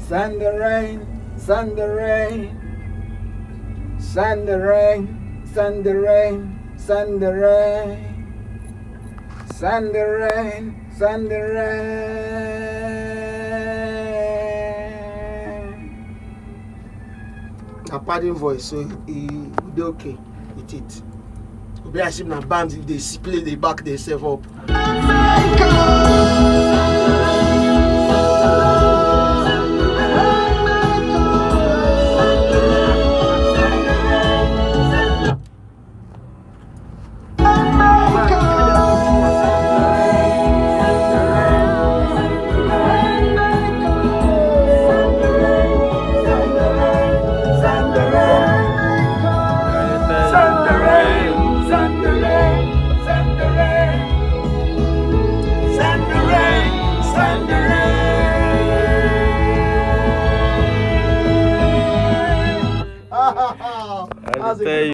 Send the rain, send the rain, send the rain, send the rain, send the rain, send the rain, send the rain. A padding voice, so he would be okay with it. Be as if na band if they play, they back themselves up. I tell you.